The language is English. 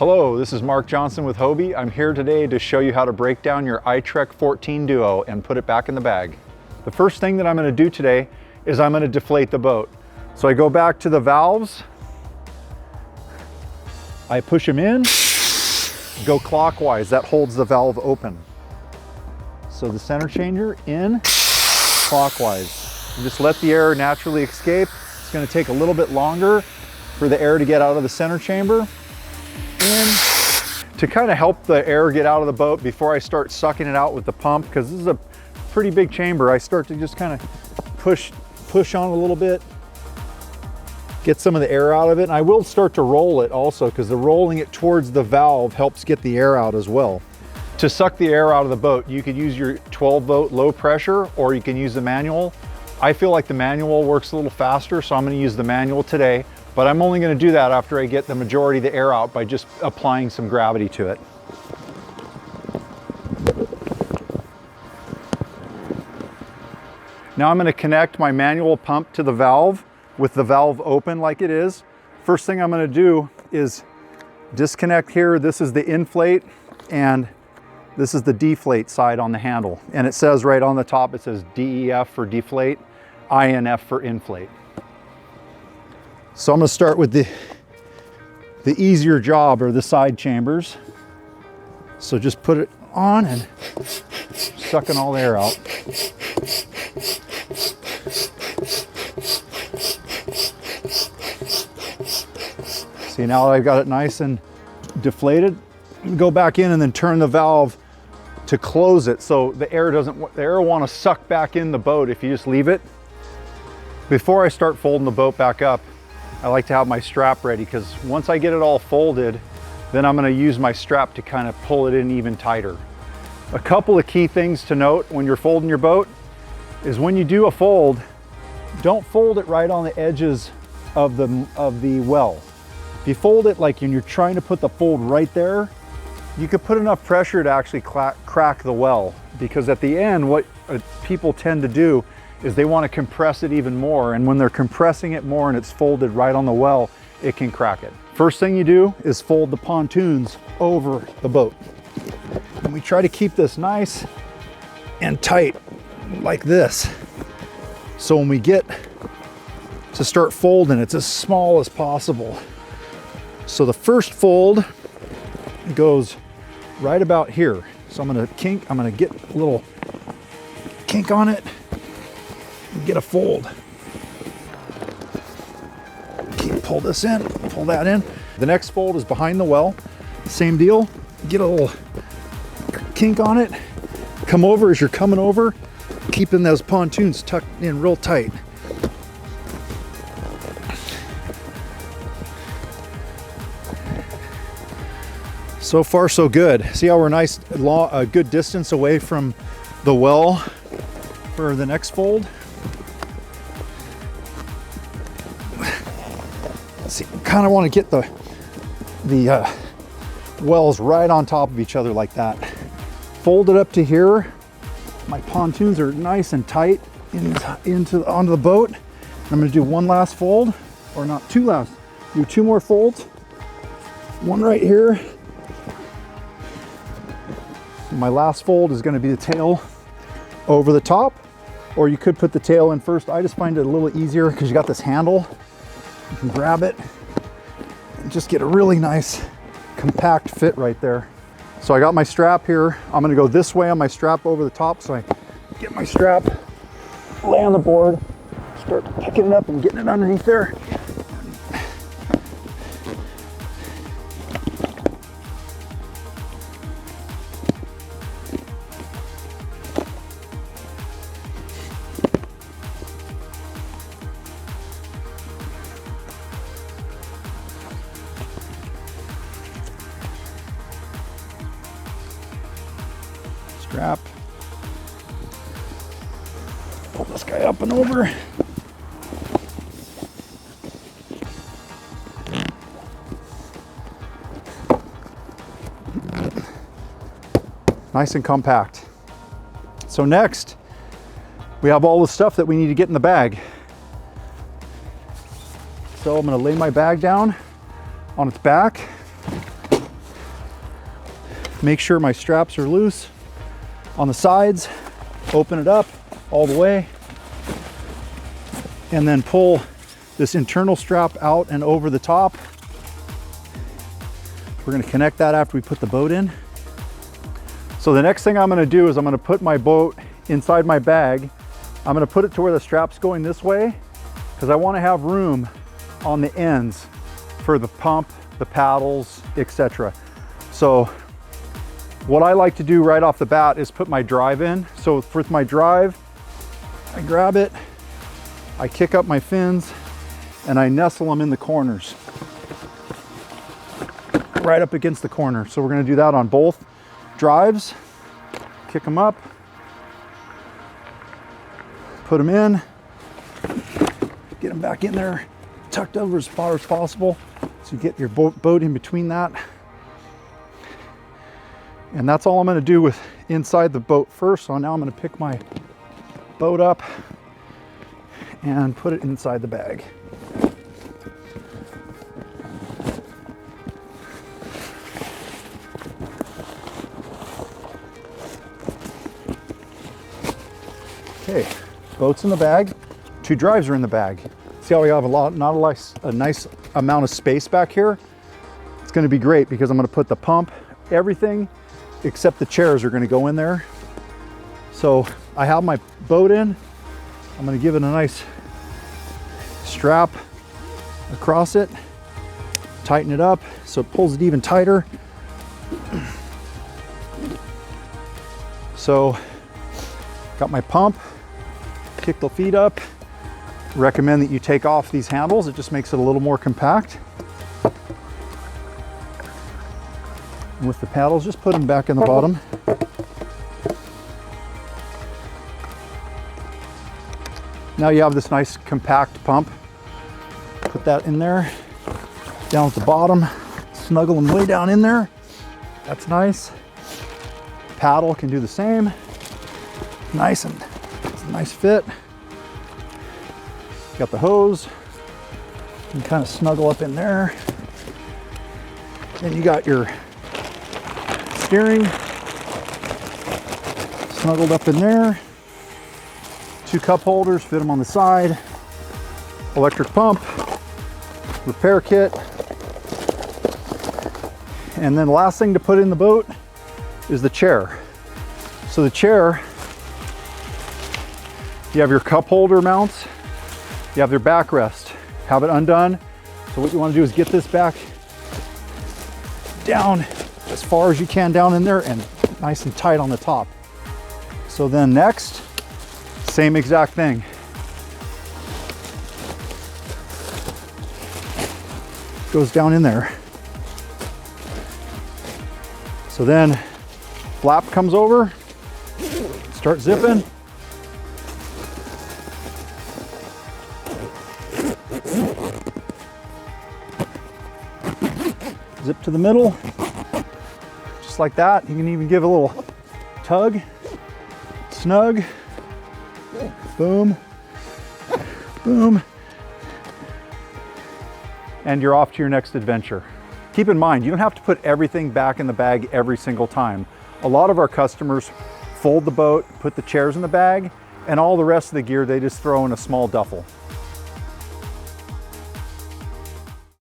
Hello, this is Mark Johnson with Hobie. I'm here today to show you how to break down your iTrek 14 Duo and put it back in the bag. The first thing that I'm going to do today is I'm going to deflate the boat. So I go back to the valves, I push them in, go clockwise, that holds the valve open. So the center changer in, clockwise. And just let the air naturally escape. It's going to take a little bit longer for the air to get out of the center chamber. In to kind of help the air get out of the boat before I start sucking it out with the pump, because this is a pretty big chamber. I start to just kind of push on a little bit, get some of the air out of it. And I will start to roll it also, because the rolling it towards the valve helps get the air out as well. To suck the air out of the boat, you could use your 12-volt low pressure, or you can use the manual. I feel like the manual works a little faster, so I'm going to use the manual today. But I'm only going to do that after I get the majority of the air out by just applying some gravity to it. Now I'm going to connect my manual pump to the valve with the valve open like it is. First thing I'm going to do is disconnect here. This is the inflate and this is the deflate side on the handle. And it says right on the top, it says DEF for deflate, INF for inflate. So I'm going to start with the easier job, or the side chambers. So just put it on and sucking all the air out. See, now that I've got it nice and deflated, go back in and then turn the valve to close it, so the air will want to suck back in the boat if you just leave it. Before I start folding the boat back up, I like to have my strap ready, because once I get it all folded, then I'm going to use my strap to kind of pull it in even tighter. A couple of key things to note when you're folding your boat is when you do a fold, don't fold it right on the edges of the well. If you fold it like when you're trying to put the fold right there, you could put enough pressure to actually crack the well, because at the end what people tend to do is they want to compress it even more, and when they're compressing it more and it's folded right on the well, it can crack it. First thing you do is fold the pontoons over the boat. And we try to keep this nice and tight like this. So when we get to start folding, it's as small as possible. So the first fold goes right about here. So I'm gonna get a little kink on it, get a fold. Pull this in, pull that in. The next fold is behind the well. Same deal, get a little kink on it. Come over as you're coming over, keeping those pontoons tucked in real tight. So far so good. See how we're nice, a good distance away from the well for the next fold. See, kind of want to get the wells right on top of each other like that. Fold it up to here. My pontoons are nice and tight onto the boat. I'm going to do one last fold, or not two last. Do two more folds. One right here. My last fold is going to be the tail over the top, or you could put the tail in first. I just find it a little easier because you got this handle. You can grab it and just get a really nice compact fit right there. So I got my strap here. I'm going to go this way on my strap over the top. So I get my strap, lay on the board, start picking it up and getting it underneath there. Strap. Pull this guy up and over. Nice and compact. So next, we have all the stuff that we need to get in the bag. So I'm going to lay my bag down on its back. make sure my straps are loose on the sides, open it up all the way, and then pull this internal strap out and over the top. We're gonna connect that after we put the boat in. So the next thing I'm gonna do is I'm gonna put my boat inside my bag. I'm gonna put it to where the strap's going this way, because I wanna have room on the ends for the pump, the paddles, etc. So what I like to do right off the bat is put my drive in. So for my drive, I grab it, I kick up my fins, and I nestle them in the corners, right up against the corner. So we're gonna do that on both drives. Kick them up, put them in, get them back in there, tucked over as far as possible. So you get your boat in between that. And that's all I'm gonna do with inside the boat first. So now I'm gonna pick my boat up and put it inside the bag. Okay, boat's in the bag, 2 drives are in the bag. See how we have a nice amount of space back here? It's gonna be great because I'm gonna put the pump, everything except the chairs are gonna go in there. So I have my boat in. I'm gonna give it a nice strap across it, tighten it up so it pulls it even tighter. So got my pump, kick the feet up. Recommend that you take off these handles. It just makes it a little more compact. And with the paddles, just put them back in the bottom. Now you have this nice compact pump. Put that in there, down at the bottom, snuggle them way down in there. That's nice. Paddle can do the same. Nice, and it's a nice fit. Got the hose, you can kind of snuggle up in there. Then you got your steering snuggled up in there. 2 cup holders, fit them on the side. Electric pump, repair kit. And then the last thing to put in the boat is the chair. So the chair, you have your cup holder mounts, you have your backrest, have it undone. So what you want to do is get this back down as far as you can down in there and nice and tight on the top. So then next, same exact thing. Goes down in there. So then flap comes over, start zipping. Zip to the middle, just like that. You can even give a little tug, snug, boom, boom, and you're off to your next adventure. Keep in mind, you don't have to put everything back in the bag every single time. A lot of our customers fold the boat, put the chairs in the bag, and all the rest of the gear they just throw in a small duffel.